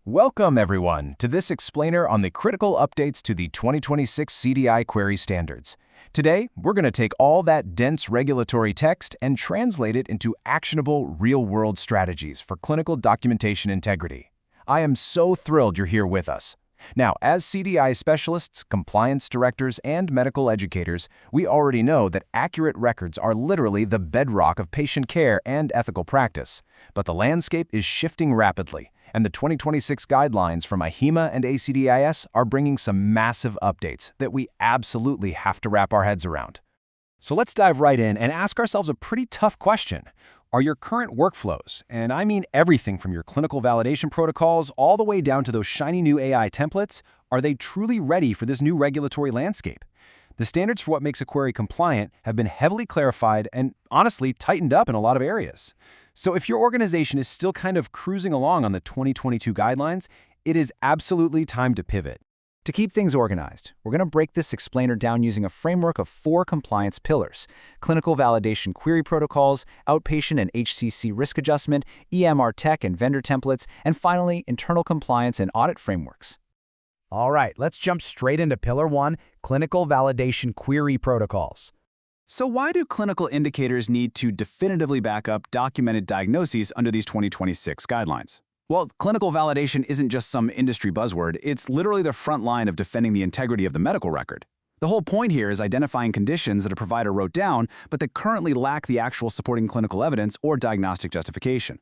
Welcome, everyone, to this explainer on the critical updates to the 2026 CDI query standards. Today, we're going to take all that dense regulatory text and translate it into actionable, real-world strategies for clinical documentation integrity. I am so thrilled you're here with us. Now, as CDI specialists, compliance directors, and medical educators, we already know that accurate records are literally the bedrock of patient care and ethical practice. But the landscape is shifting rapidly, and the 2026 guidelines from AHIMA and ACDIS are bringing some massive updates that we absolutely have to wrap our heads around. So let's dive right in and ask ourselves a pretty tough question. Are your current workflows, and I mean everything from your clinical validation protocols all the way down to those shiny new AI templates, are they truly ready for this new regulatory landscape? The standards for what makes a query compliant have been heavily clarified and honestly tightened up in a lot of areas. So if your organization is still kind of cruising along on the 2022 guidelines, it is absolutely time to pivot. To keep things organized, we're going to break this explainer down using a framework of 4 compliance pillars: clinical validation query protocols, outpatient and HCC risk adjustment, EMR tech and vendor templates, and finally, internal compliance and audit frameworks. All right, let's jump straight into Pillar 1, clinical validation query protocols. So why do clinical indicators need to definitively back up documented diagnoses under these 2026 guidelines? Well, clinical validation isn't just some industry buzzword, it's literally the front line of defending the integrity of the medical record. The whole point here is identifying conditions that a provider wrote down, but that currently lack the actual supporting clinical evidence or diagnostic justification.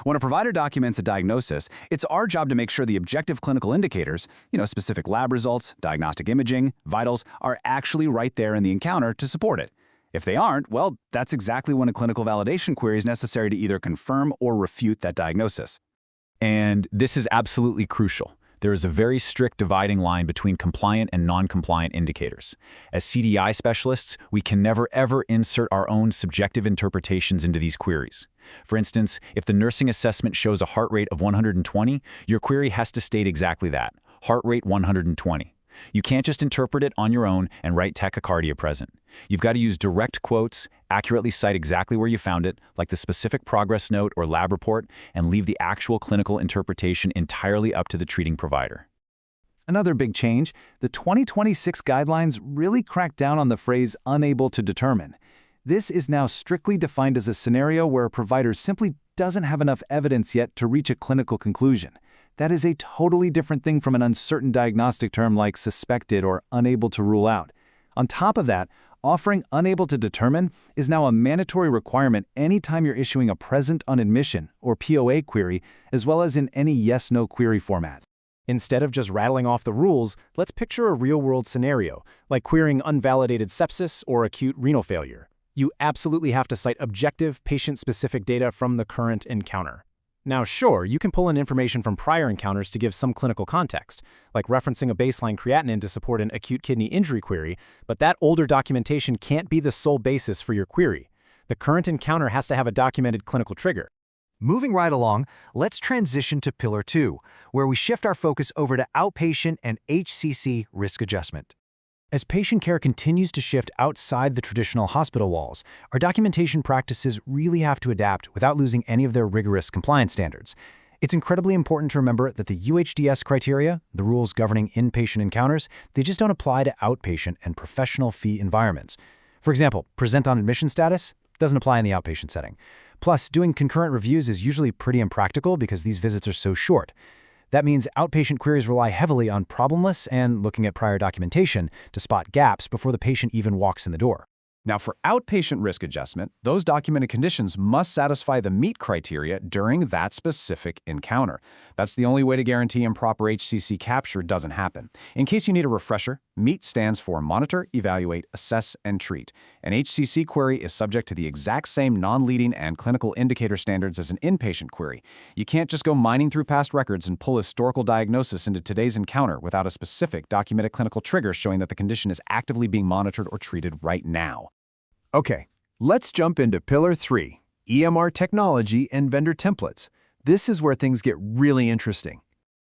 When a provider documents a diagnosis, it's our job to make sure the objective clinical indicators, specific lab results, diagnostic imaging, vitals, are actually right there in the encounter to support it. If they aren't, well, that's exactly when a clinical validation query is necessary to either confirm or refute that diagnosis. And this is absolutely crucial. There is a very strict dividing line between compliant and non-compliant indicators. As CDI specialists, we can never ever insert our own subjective interpretations into these queries. For instance, if the nursing assessment shows a heart rate of 120, your query has to state exactly that: heart rate 120. You can't just interpret it on your own and write tachycardia present. You've got to use direct quotes, accurately cite exactly where you found it, like the specific progress note or lab report, and leave the actual clinical interpretation entirely up to the treating provider. Another big change, the 2026 guidelines really crack down on the phrase "unable to determine." This is now strictly defined as a scenario where a provider simply doesn't have enough evidence yet to reach a clinical conclusion. That is a totally different thing from an uncertain diagnostic term like suspected or unable to rule out. On top of that, offering unable to determine is now a mandatory requirement anytime you're issuing a present on admission or POA query, as well as in any yes/no query format. Instead of just rattling off the rules, let's picture a real-world scenario, like querying unvalidated sepsis or acute renal failure. You absolutely have to cite objective, patient-specific data from the current encounter. Now, sure, you can pull in information from prior encounters to give some clinical context, like referencing a baseline creatinine to support an acute kidney injury query, but that older documentation can't be the sole basis for your query. The current encounter has to have a documented clinical trigger. Moving right along, let's transition to Pillar 2, where we shift our focus over to outpatient and HCC risk adjustment. As patient care continues to shift outside the traditional hospital walls, our documentation practices really have to adapt without losing any of their rigorous compliance standards. It's incredibly important to remember that the UHDS criteria, the rules governing inpatient encounters, they just don't apply to outpatient and professional fee environments. For example, present on admission status doesn't apply in the outpatient setting. Plus, doing concurrent reviews is usually pretty impractical because these visits are so short. That means outpatient queries rely heavily on problemless and looking at prior documentation to spot gaps before the patient even walks in the door. Now, for outpatient risk adjustment, those documented conditions must satisfy the MEET criteria during that specific encounter. That's the only way to guarantee improper HCC capture doesn't happen. In case you need a refresher, MEET stands for Monitor, Evaluate, Assess, and Treat. An HCC query is subject to the exact same non-leading and clinical indicator standards as an inpatient query. You can't just go mining through past records and pull historical diagnosis into today's encounter without a specific documented clinical trigger showing that the condition is actively being monitored or treated right now. Okay, let's jump into Pillar 3, EMR technology and vendor templates. This is where things get really interesting.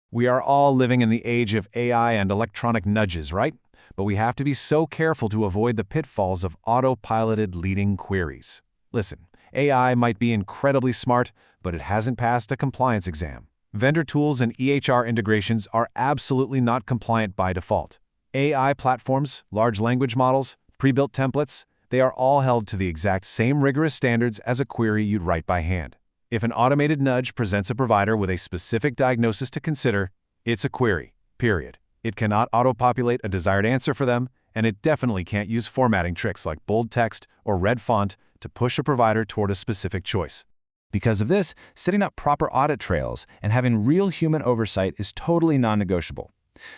We are all living in the age of AI and electronic nudges, right? But we have to be so careful to avoid the pitfalls of auto-piloted leading queries. Listen, AI might be incredibly smart, but it hasn't passed a compliance exam. Vendor tools and EHR integrations are absolutely not compliant by default. AI platforms, large language models, pre-built templates, they are all held to the exact same rigorous standards as a query you'd write by hand. If an automated nudge presents a provider with a specific diagnosis to consider, it's a query, period. It cannot auto-populate a desired answer for them, and it definitely can't use formatting tricks like bold text or red font to push a provider toward a specific choice. Because of this, setting up proper audit trails and having real human oversight is totally non-negotiable.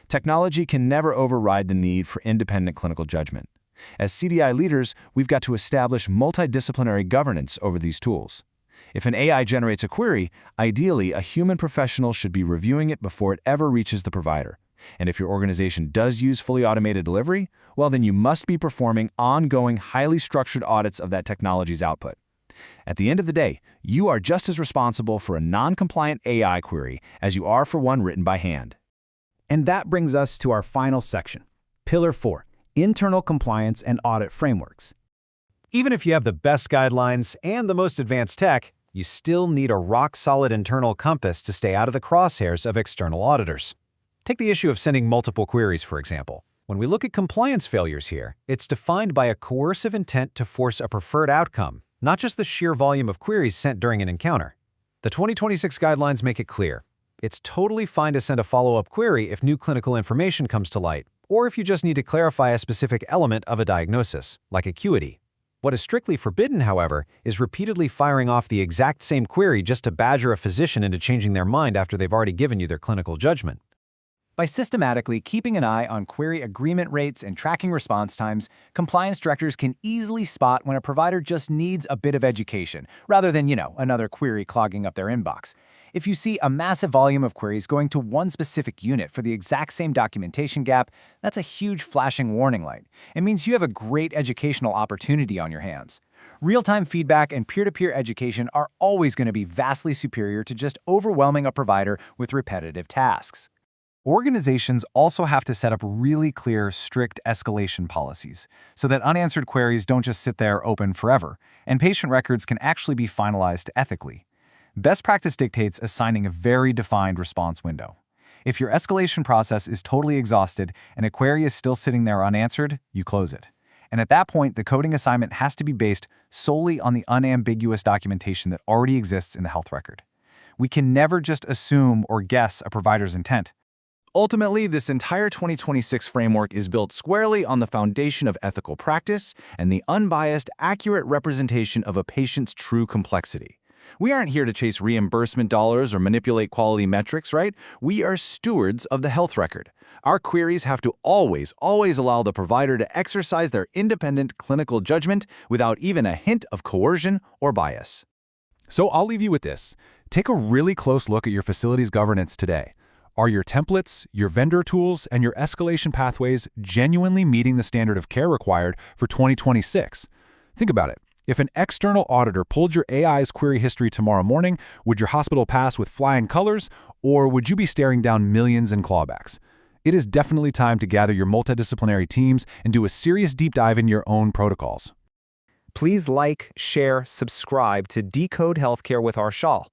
Technology can never override the need for independent clinical judgment. As CDI leaders, we've got to establish multidisciplinary governance over these tools. If an AI generates a query, ideally a human professional should be reviewing it before it ever reaches the provider. And if your organization does use fully automated delivery, well then you must be performing ongoing, highly structured audits of that technology's output. At the end of the day, you are just as responsible for a non-compliant AI query as you are for one written by hand. And that brings us to our final section, Pillar 4, Internal Compliance and Audit Frameworks. Even if you have the best guidelines and the most advanced tech, you still need a rock-solid internal compass to stay out of the crosshairs of external auditors. Take the issue of sending multiple queries, for example. When we look at compliance failures here, it's defined by a coercive intent to force a preferred outcome, not just the sheer volume of queries sent during an encounter. The 2026 guidelines make it clear. It's totally fine to send a follow-up query if new clinical information comes to light, or if you just need to clarify a specific element of a diagnosis, like acuity. What is strictly forbidden, however, is repeatedly firing off the exact same query just to badger a physician into changing their mind after they've already given you their clinical judgment. By systematically keeping an eye on query agreement rates and tracking response times, compliance directors can easily spot when a provider just needs a bit of education, rather than, another query clogging up their inbox. If you see a massive volume of queries going to one specific unit for the exact same documentation gap, that's a huge flashing warning light. It means you have a great educational opportunity on your hands. Real-time feedback and peer-to-peer education are always going to be vastly superior to just overwhelming a provider with repetitive tasks. Organizations also have to set up really clear, strict escalation policies so that unanswered queries don't just sit there open forever, and patient records can actually be finalized ethically. Best practice dictates assigning a very defined response window. If your escalation process is totally exhausted and a query is still sitting there unanswered, you close it. And at that point, the coding assignment has to be based solely on the unambiguous documentation that already exists in the health record. We can never just assume or guess a provider's intent. Ultimately, this entire 2026 framework is built squarely on the foundation of ethical practice and the unbiased, accurate representation of a patient's true complexity. We aren't here to chase reimbursement dollars or manipulate quality metrics, right? We are stewards of the health record. Our queries have to always allow the provider to exercise their independent clinical judgment without even a hint of coercion or bias. So I'll leave you with this. Take a really close look at your facility's governance today. Are your templates, your vendor tools, and your escalation pathways genuinely meeting the standard of care required for 2026? Think about it. If an external auditor pulled your AI's query history tomorrow morning, would your hospital pass with flying colors, or would you be staring down millions in clawbacks? It is definitely time to gather your multidisciplinary teams and do a serious deep dive in your own protocols. Please like, share, subscribe to Decode Healthcare with Arshal.